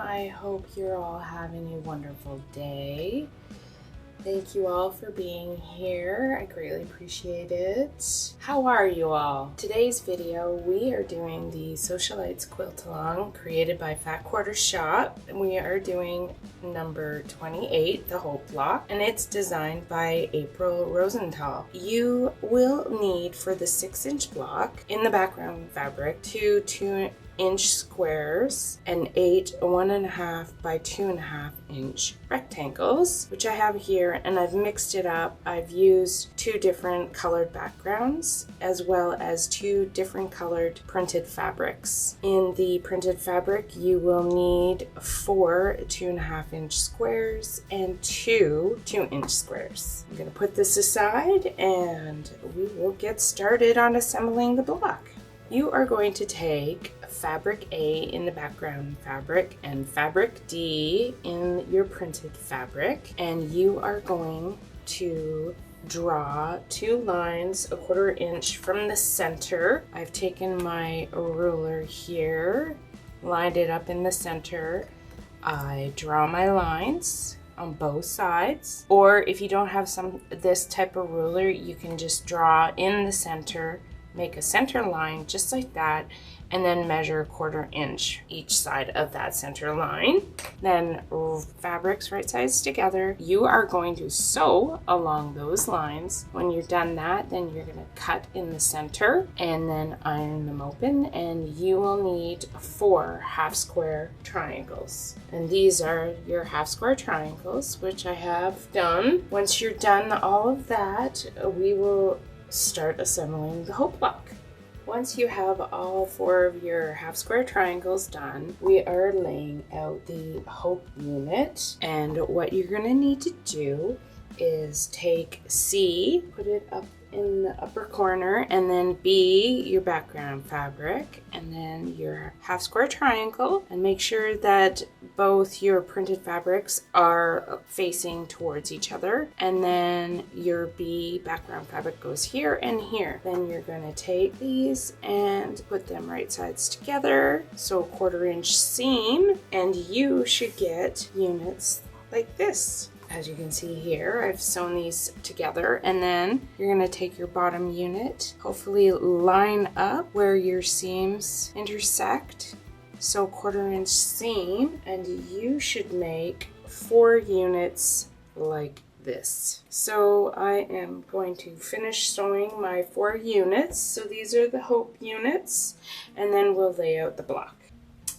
I hope you're all having a wonderful day. Thank you all for being here. I greatly appreciate it. How are you all? Today's video, we are doing the Sewcialites Quilt Along created by Fat Quarter Shop. And we are doing number 28, the Hope Block, and it's designed by April Rosenthal. You will need for the 6-inch block in the background fabric 2-inch squares and 8 1.5 by 2.5 inch rectangles, which I have here, and I've mixed it up. I've used 2 different colored backgrounds as well as 2 different colored printed fabrics. In the printed fabric, you will need 4 2.5 inch squares and 2 2-inch squares. I'm going to put this aside and we will get started on assembling the block. You are going to take fabric A in the background fabric and fabric D in your printed fabric, and you are going to draw 2 lines 1/4 inch from the center. I've taken my ruler here, lined it up in the center. I draw my lines on both sides, or if you don't have this type of ruler, you can just draw in the center, make a center line just like that, and then measure 1/4 inch each side of that center line. Then fabrics right sides together. You are going to sew along those lines. When you're done that, then you're going to cut in the center and then iron them open, and you will need 4 half square triangles. And these are your half square triangles, which I have done. Once you're done all of that, we will start assembling the Hope Block. Once you have all 4 of your half square triangles done, we are laying out the Hope unit. And what you're going to need to do is take C, put it up in the upper corner, and then B, your background fabric, and then your half square triangle, and make sure that both your printed fabrics are facing towards each other, and then your B background fabric goes here and here. Then you're going to take these and put them right sides together, so 1/4 inch seam, and you should get units like this. As you can see here, I've sewn these together, and then you're going to take your bottom unit, hopefully line up where your seams intersect, so 1/4 inch seam, and you should make 4 units like this. So I am going to finish sewing my 4 units. So these are the Hope units, and then we'll lay out the block.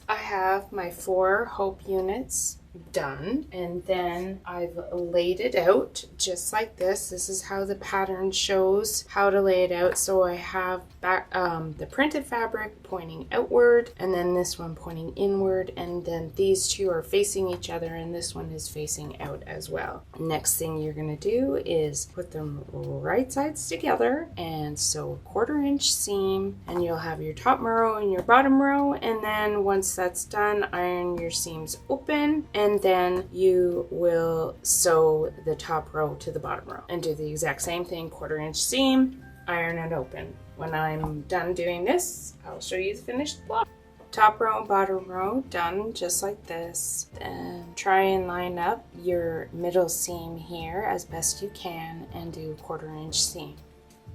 I have my 4 Hope units done, and then I've laid it out just like this. This is how the pattern shows how to lay it out. So I have back the printed fabric pointing outward, and then this one pointing inward, and then these 2 are facing each other, and this one is facing out as well. Next thing you're going to do is put them right sides together and sew 1/4 inch seam, and you'll have your top row and your bottom row, and then once that's done, iron your seams open, and then you will sew the top row to the bottom row and do the exact same thing. 1/4 inch seam, iron it open. When I'm done doing this, I'll show you the finished block. Top row and bottom row done just like this. Then try and line up your middle seam here as best you can and do 1/4 inch seam.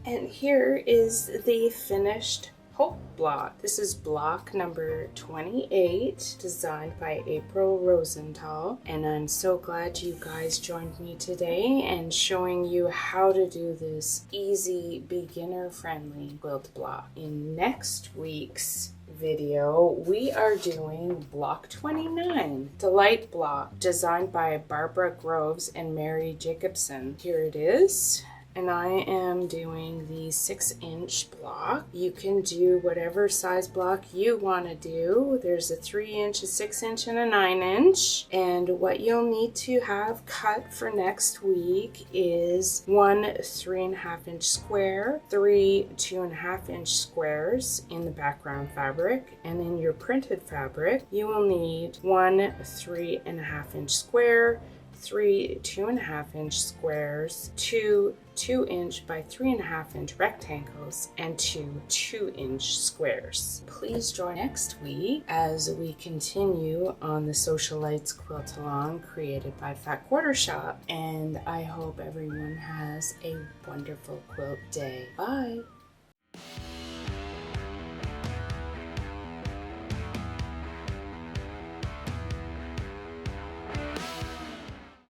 And here is the finished Hope Block. This is block number 28, designed by April Rosenthal, and I'm so glad you guys joined me today and showing you how to do this easy, beginner-friendly quilt block. In next week's video, we are doing block 29, the light block, designed by Barbara Groves and Mary Jacobson. Here it is. And I am doing the 6-inch block. You can do whatever size block you want to do. There's a 3-inch, a 6-inch, and a 9-inch. And what you'll need to have cut for next week is 1 3.5 inch square, 3 2.5 inch squares in the background fabric. And in your printed fabric, you will need 1 3.5 inch square, 3 2.5-inch squares, 2 2-inch by 3.5-inch rectangles, and 2 2-inch squares. Please join next week as we continue on the Sewcialites Quilt Along created by Fat Quarter Shop, and I hope everyone has a wonderful quilt day. Bye!